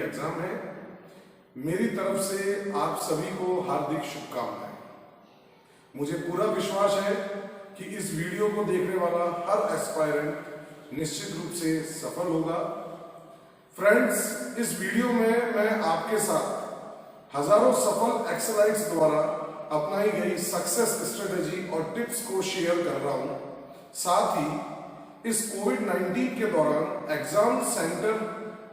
Exam है। मेरी तरफ से आप सभी को हार्दिक शुभकामनाएं। मुझे पूरा विश्वास है कि इस वीडियो को देखने वाला हर एस्पायरेंट निश्चित रूप से सफल होगा। फ्रेंड्स, इस वीडियो में मैं आपके साथ हजारों सफल एक्सलाइट्स द्वारा अपनाई गई सक्सेस स्ट्रेटेजी और टिप्स को शेयर कर रहा हूं। साथ ही इस कोविड-19 के दौरान एग्जाम सेंटर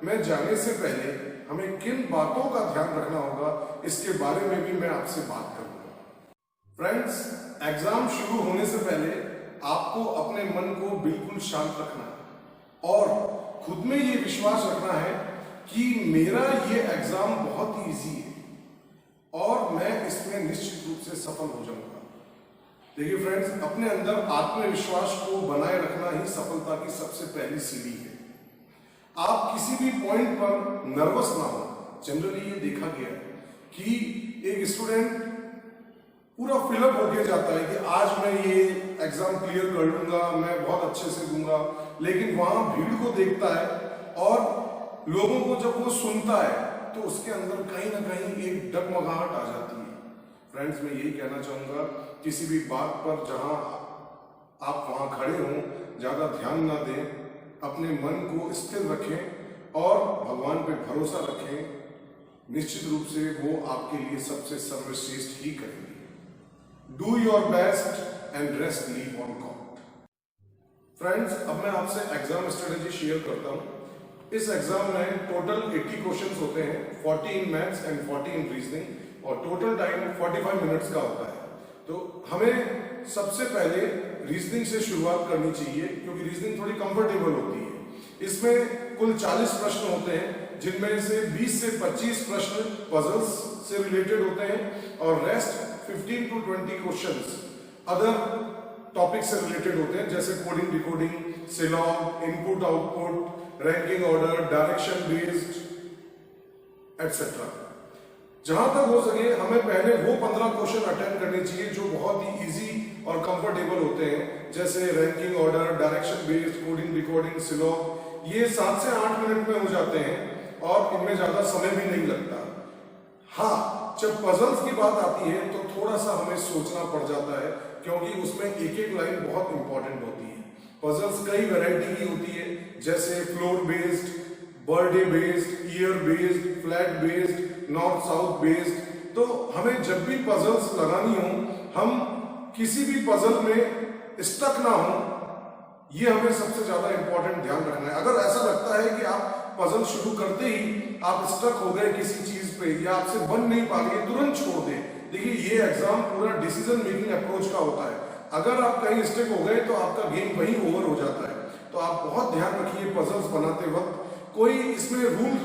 में जाने से पहले हमें किन बातों का ध्यान रखना होगा, इसके बारे में भी मैं आपसे बात करूंगा। फ्रेंड्स, एग्जाम शुरू होने से पहले आपको अपने मन को बिल्कुल शांत रखना है और खुद में ये विश्वास रखना है कि मेरा ये एग्जाम बहुत ही इजी है और मैं इसमें निश्चित रूप से सफल हो जाऊंगा। देखिए फ्रेंड्स, अपने अंदर आत्मविश्वास को बनाए रखना ही सफलता की सबसे पहली सीढ़ी है। आप किसी भी पॉइंट पर नर्वस ना हो। जनरली ये देखा गया है कि एक स्टूडेंट पूरा फिलअप होके जाता है कि आज मैं ये एग्जाम क्लियर कर लूंगा, मैं बहुत अच्छे से दूंगा, लेकिन वहां भीड़ को देखता है और लोगों को जब वो सुनता है तो उसके अंदर कहीं ना कहीं एक डगमगाहट आ जाती है। फ्रेंड्स, मैं यही कहना चाहूंगा, किसी भी बात पर जहां आप वहां खड़े हों ज्यादा ध्यान ना दें, अपने मन को स्थिर रखें और भगवान पे भरोसा रखें। निश्चित रूप से वो आपके लिए सबसे सर्वश्रेष्ठ ही करेंगे। Do your best and rest leave on God. Friends, अब मैं आपसे एग्जाम स्ट्रेटेजी शेयर करता हूं। इस एग्जाम में टोटल 80 क्वेश्चंस होते हैं, 40 in maths and 40 in reasoning, और टोटल टाइम 45 मिनट्स का होता है। तो हमें सबसे पहले रीजनिंग से शुरुआत करनी चाहिए क्योंकि रीजनिंग थोड़ी कंफर्टेबल होती है। इसमें कुल 40 प्रश्न होते हैं, जिनमें से 20 से 25 प्रश्न पजल्स से रिलेटेड होते हैं और rest 15 to 20 questions other topic से रिलेटेड होते हैं, जैसे coding, decoding, syllogism, input output, ranking order, direction based etcetera. जहां तक हो सके हमें पहले वो 15 क्वेश्चन अटेम्प्ट करने चाहिए जो बहुत ही इजी और कंफर्टेबल होते हैं, जैसे ranking order, direction based, coding, decoding, syllogism. ये 7 से 8 मिनट में हो जाते हैं और इनमें ज्यादा समय भी नहीं लगता। हाँ, जब पजल्स की बात आती है तो थोड़ा सा हमें सोचना पड़ जाता है क्योंकि उसमें एक एक लाइन बहुत इंपॉर्टेंट होती है। पजल्स कई वैरायटी की होती है, जैसे floor based, birthday based, year based, flat based, north south based. तो हमें जब भी पजल्स लगानी हो, हम किसी भी पजल में स्टक ना हो, ये हमें सबसे ज्यादा इंपॉर्टेंट ध्यान रखना है। अगर ऐसा लगता है कि आप पजल शुरू करते ही आप स्टक हो गए किसी चीज पे या आपसे बन नहीं पा रही है, तुरंत छोड़ दें। देखिए, ये एग्जाम पूरा डिसीजन मेकिंग अप्रोच का होता है। अगर आप कहीं स्टिक हो गए तो आपका गेम वहीं ओवर हो जाता है। तो आप बहुत ध्यान रखिए पजल्स बनाते वक्त। कोई इसमें रूल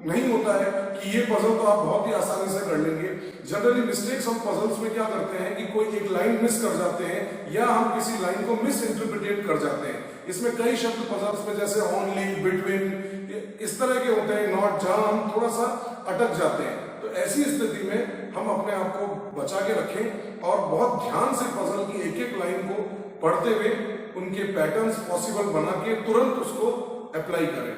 नहीं होता है कि ये पजल तो आप बहुत ही आसानी से कर लेंगे। जनरली मिस्टेक्स हम पजल्स में क्या करते हैं कि कोई एक लाइन मिस कर जाते हैं या हम किसी लाइन को मिस इंटरप्रिटेट कर जाते हैं। इसमें कई शब्द पजल्स में जैसे ओनली, बिटवीन, इस तरह के होते हैं, नॉट, जहां हम थोड़ा सा अटक जाते हैं। तो ऐसी स्थिति में हम अपने आप को बचा के रखें और बहुत ध्यान से पजल की एक एक लाइन को पढ़ते हुए उनके पैटर्न्स पॉसिबल बना के तुरंत उसको अप्लाई करें।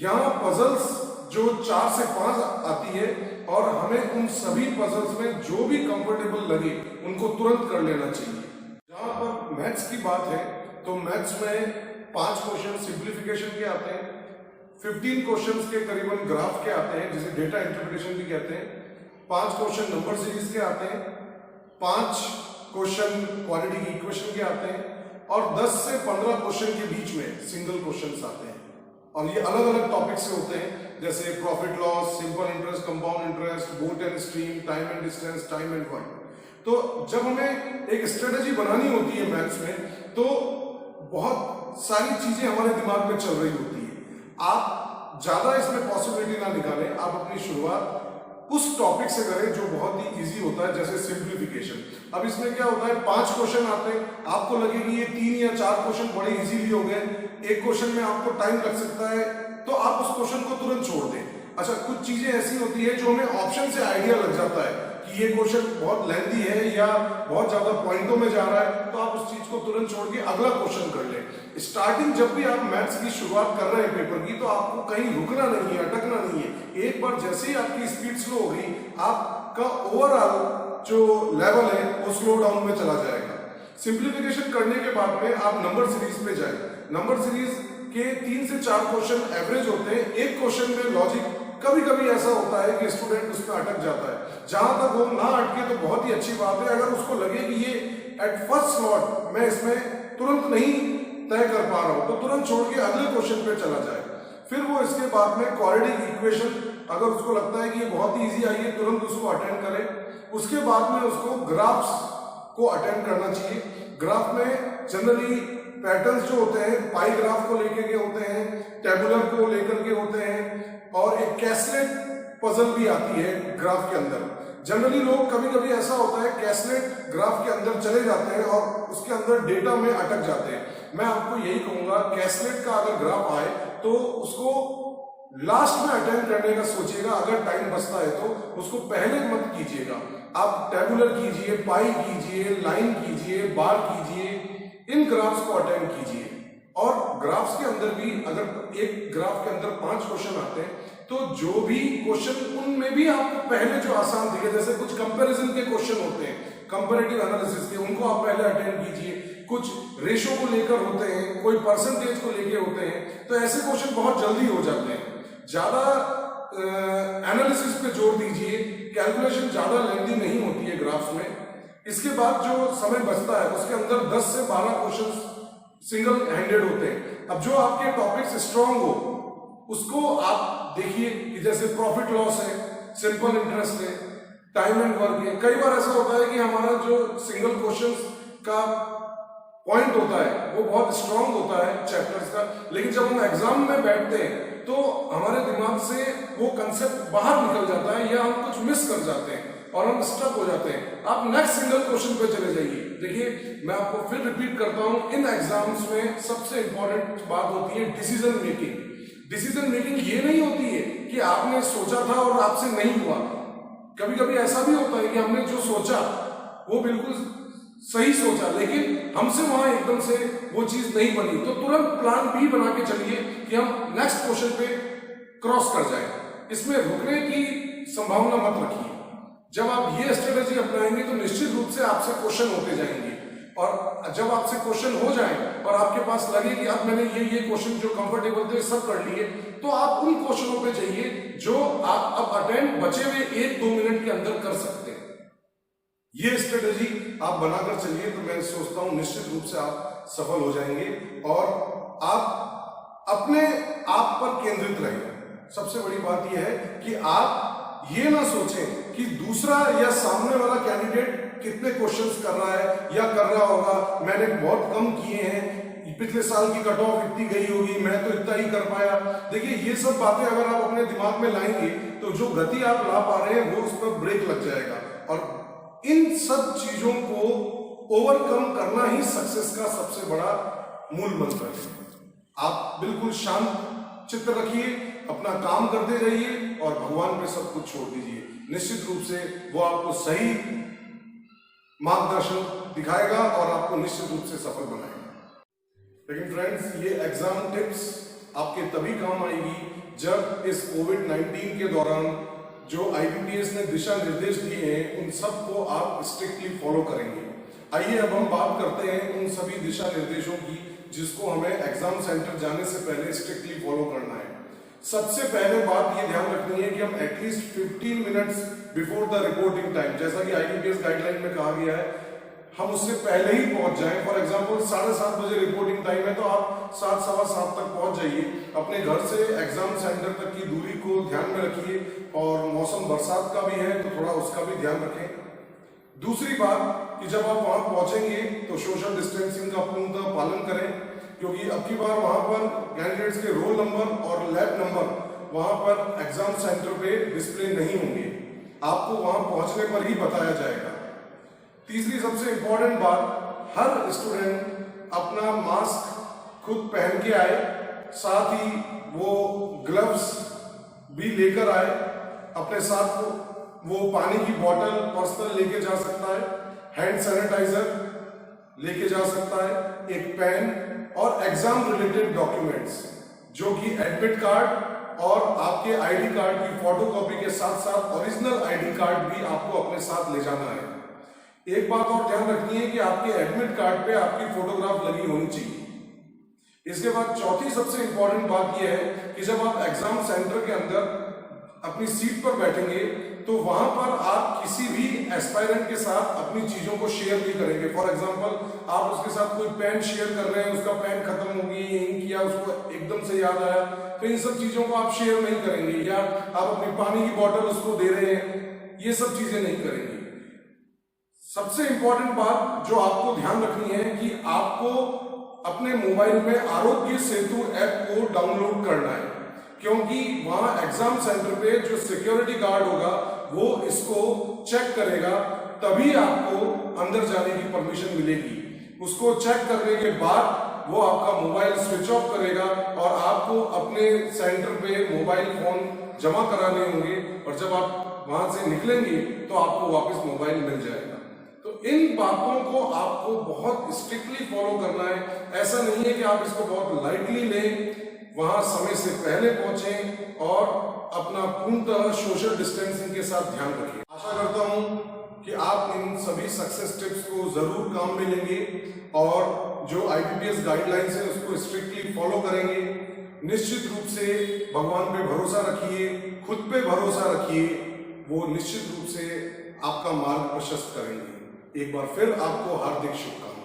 यहाँ पजल्स जो 4 से 5 आती है और हमें उन सभी पजल्स में जो भी कंफर्टेबल लगे उनको तुरंत कर लेना चाहिए। जहां पर मैथ्स की बात है तो मैथ्स में 5 क्वेश्चन सिंप्लीफिकेशन के आते हैं, 15 क्वेश्चंस के करीबन ग्राफ के आते हैं, जिसे डेटा इंटरप्रिटेशन भी कहते हैं, 5 क्वेश्चन नंबर सीरीज के आते हैं, 5 क्वेश्चन क्वालिटी की इक्वेशन के आते हैं और 10 से 15 क्वेश्चन के बीच में सिंगल क्वेश्चंस आते हैं। और ये अलग अलग टॉपिक से होते हैं, जैसे profit loss, simple interest, compound interest, boat and stream, time and distance, time and work. तो जब हमें एक स्ट्रेटेजी बनानी होती है मैथ्स में, तो बहुत सारी चीजें हमारे दिमाग में चल रही होती है। आप ज्यादा इसमें पॉसिबिलिटी ना निकालें, आप अपनी शुरुआत उस टॉपिक से करें जो बहुत ही इजी होता है, जैसे सिंप्लीफिकेशन। अब इसमें क्या होता है, 5 क्वेश्चन आते हैं, आपको लगेगी ये 3 या 4 क्वेश्चन बड़े इजीली हो गए, एक क्वेश्चन में आपको टाइम लग सकता है, तो आप उस क्वेश्चन को तुरंत छोड़ दें। अच्छा, कुछ चीजें ऐसी होती है जो हमें ऑप्शन से आइडिया लग जाता है कि ये क्वेश्चन बहुत लेंथी है या बहुत ज्यादा पॉइंटों में जा रहा है, तो आप उस चीज को तुरंत छोड़ के अगला क्वेश्चन कर ले। स्टार्टिंग जब भी आप मैथ्स की शुरुआत कर रहे हैं पेपर की, तो आपको कहीं रुकना नहीं है, अटकना नहीं है। एक बार जैसे ही आपकी स्पीड स्लो हो गई, आपका ओवरऑल जो लेवल है वो स्लो डाउन में चला जाएगा। सिंप्लीफिकेशन करने के बाद में आप नंबर सीरीज पे जाए। नंबर सीरीज के 3 से 4 क्वेश्चन एवरेज होते हैं। एक क्वेश्चन में लॉजिक कभी कभी ऐसा होता है कि स्टूडेंट उसमें अटक जाता है। जहां तक वो ना अटके तो बहुत ही अच्छी बात है। अगर उसको लगे कि ये एट फर्स्ट स्लॉट मैं इसमें तुरंत नहीं तय कर पा रहा हूं, तो तुरंत छोड़ के अगले क्वेश्चन पे चला जाए। फिर वो इसके बाद में क्वाड्रेटिक इक्वेशन, अगर उसको लगता है कि ये बहुत ही ईजी आई है, तुरंत उसको अटेंड करे। उसके बाद में उसको ग्राफ्स को अटेंड करना चाहिए। ग्राफ में जनरली पैटर्न्स जो होते हैं, पाई ग्राफ को लेकर के होते हैं, टेबुलर को लेकर के होते हैं, और एक कैसलेट पजल भी आती है ग्राफ के अंदर। जनरली लोग कभी कभी ऐसा होता है कैसलेट ग्राफ के अंदर चले जाते हैं और उसके अंदर डेटा में अटक जाते हैं। मैं आपको यही कहूंगा, कैसलेट का अगर ग्राफ आए तो उसको लास्ट में अटेंड करने का सोचिएगा। अगर टाइम बचता है तो उसको पहले मत कीजिएगा। आप टेबुलर कीजिए, पाई कीजिए, लाइन कीजिए, बार कीजिए, इन ग्राफ्स को अटेंड कीजिए। और ग्राफ्स के अंदर भी अगर एक ग्राफ के अंदर 5 क्वेश्चन आते हैं, तो जो भी क्वेश्चन उनमें भी आपको पहले जो आसान दिखे, जैसे कुछ कंपैरिजन के क्वेश्चन होते हैं, कंपैरेटिव एनालिसिस के, उनको आप पहले अटेंड कीजिए। कुछ रेशो को लेकर होते हैं, कोई परसेंटेज को लेके होते हैं, तो ऐसे क्वेश्चन बहुत जल्दी हो जाते हैं। ज्यादा एनालिसिस पे जोर दीजिए, कैलकुलेशन ज्यादा लेंथी नहीं होती है ग्राफ्स में। इसके बाद जो समय बचता है उसके अंदर 10 से 12 क्वेश्चन सिंगल हैंडेड होते हैं। अब जो आपके टॉपिक्स स्ट्रांग हो उसको आप देखिए कि जैसे प्रॉफिट लॉस है, सिंपल इंटरेस्ट है, टाइम एंड वर्क है। कई बार ऐसा होता है कि हमारा जो सिंगल क्वेश्चन का पॉइंट होता है वो बहुत स्ट्रांग होता है चैप्टर्स का, लेकिन जब हम एग्जाम में बैठते हैं तो हमारे दिमाग से वो कंसेप्ट बाहर निकल जाता है या हम कुछ मिस कर जाते हैं और हम स्टक हो जाते हैं। आप नेक्स्ट सिंगल क्वेश्चन पे चले जाइए। देखिए, मैं आपको फिर रिपीट करता हूं, इन एग्जाम्स में सबसे इंपॉर्टेंट बात होती है डिसीजन मेकिंग। डिसीजन मेकिंग ये नहीं होती है कि आपने सोचा था और आपसे नहीं हुआ। कभी कभी ऐसा भी होता है कि हमने जो सोचा वो बिल्कुल सही सोचा, लेकिन हमसे वहां एकदम से वो चीज नहीं बनी, तो तुरंत प्लान बी बना के चलिए कि हम नेक्स्ट क्वेश्चन पे क्रॉस कर जाए। इसमें रुकने की संभावना मत रखिए। जब आप ये स्ट्रेटेजी अपनाएंगे तो निश्चित रूप से आपसे क्वेश्चन होते जाएंगे, और जब आपसे क्वेश्चन हो जाए और आपके पास लगे कि अब मैंने ये क्वेश्चन जो कंफर्टेबल थे सब कर लिए, तो आप उन क्वेश्चनों पे जाइए जो आप अब अटेंड बचे हुए 1-2 मिनट के अंदर कर सकते हैं। ये स्ट्रेटेजी आप बनाकर चलिए तो मैं सोचता हूं निश्चित रूप से आप सफल हो जाएंगे और आप अपने आप पर केंद्रित रहेंगे। सबसे बड़ी बात यह है कि आप ये ना सोचें कि दूसरा या सामने वाला कैंडिडेट कितने क्वेश्चंस कर रहा है या कर रहा होगा, मैंने बहुत कम किए हैं, पिछले साल की कट ऑफ इतनी गई होगी, मैं तो इतना ही कर पाया। देखिए, ये सब बातें अगर आप अपने दिमाग में लाएंगे तो जो गति आप ला पा रहे हैं वो उस पर ब्रेक लग जाएगा, और इन सब चीजों को ओवरकम करना ही सक्सेस का सबसे बड़ा मूल मंत्र है। आप बिल्कुल शांत चित्त रखिए, अपना काम करते रहिए और भगवान पे सब कुछ छोड़ दीजिए। निश्चित रूप से वो आपको सही मार्गदर्शन दिखाएगा और आपको निश्चित रूप से सफल बनाएगा। लेकिन फ्रेंड्स, ये एग्जाम टिप्स आपके तभी काम आएगी जब इस कोविड-19 के दौरान जो IBPS ने दिशा निर्देश दिए हैं उन सबको आप स्ट्रिक्टली फॉलो करेंगे। आइए अब हम बात करते हैं उन सभी दिशा निर्देशों की जिसको हमें एग्जाम सेंटर जाने से पहले स्ट्रिक्टली फॉलो करना है। सबसे पहले बात ये ध्यान रखनी है कि हम at least 15 minutes before the reporting time, जैसा कि IBPS गाइडलाइन में कहा गया है, हम उससे पहले ही पहुंच जाएं। फॉर एग्जांपल 7:30 बजे रिपोर्टिंग टाइम है तो आप 7, सवा 7 तक पहुंच जाइए। अपने घर से एग्जाम सेंटर तक की दूरी को ध्यान में रखिए, और मौसम बरसात का भी है तो थोड़ा उसका भी ध्यान रखें। दूसरी बात कि जब आप वहां पहुंचेंगे तो सोशल डिस्टेंसिंग का पूर्णतः पालन करें, क्योंकि अब की बार वहां पर कैंडिडेट्स के रोल नंबर और लैब नंबर वहां पर एग्जाम सेंटर पे डिस्प्ले नहीं होंगे, आपको वहां पहुंचने पर ही बताया जाएगा। तीसरी सबसे इंपॉर्टेंट बात, हर स्टूडेंट अपना मास्क खुद पहन के आए, साथ ही वो ग्लव्स भी लेकर आए अपने साथ। वो पानी की बोतल पर्सनल लेके जा सकता है, हैंड सैनिटाइजर लेके जा सकता है, एक पेन और एग्जाम रिलेटेड डॉक्यूमेंट्स जो कि एडमिट कार्ड और आपके आईडी कार्ड की फोटोकॉपी के साथ साथ ओरिजिनल आईडी कार्ड भी आपको अपने साथ ले जाना है। एक बात और ध्यान रखनी है कि आपके एडमिट कार्ड पे आपकी फोटोग्राफ लगी होनी चाहिए। इसके बाद चौथी सबसे इंपॉर्टेंट बात यह है कि जब आप एग्जाम सेंटर के अंदर अपनी सीट पर बैठेंगे तो वहां पर आप किसी भी एस्पायरेंट के साथ अपनी चीजों को शेयर नहीं करेंगे। फॉर एग्जांपल, आप उसके साथ कोई पेन शेयर कर रहे हैं, उसका पेन खत्म हो गई, इंक किया, उसको एकदम से याद आया, तो इन सब चीजों को आप शेयर नहीं करेंगे। या आप अपनी पानी की बोतल उसको दे रहे हैं, ये सब चीजें नहीं करेंगे। सबसे इंपॉर्टेंट बात जो आपको ध्यान रखनी है कि आपको अपने मोबाइल में आरोग्य सेतु ऐप को डाउनलोड करना है, क्योंकि वहां एग्जाम सेंटर पे जो सिक्योरिटी गार्ड होगा वो इसको चेक करेगा, तभी आपको अंदर जाने की परमिशन मिलेगी। उसको चेक करने के बाद वो आपका मोबाइल स्विच ऑफ करेगा और आपको अपने सेंटर पे मोबाइल फोन जमा कराने होंगे, और जब आप वहां से निकलेंगे तो आपको वापस मोबाइल मिल जाएगा। तो इन बातों को आपको बहुत स्ट्रिक्टली फॉलो करना है। ऐसा नहीं है कि आप इसको बहुत लाइटली लें, वहां समय से पहले पहुंचें और अपना पूर्णतः सोशल डिस्टेंसिंग के साथ ध्यान रखें। आशा करता हूं कि आप इन सभी सक्सेस टिप्स को जरूर काम में लेंगे और जो IBPS गाइडलाइंस है उसको स्ट्रिक्टली फॉलो करेंगे। निश्चित रूप से भगवान पे भरोसा रखिए, खुद पे भरोसा रखिए, वो निश्चित रूप से आपका मार्ग प्रशस्त करेंगे। एक बार फिर आपको हार्दिक शुभकामनाएं।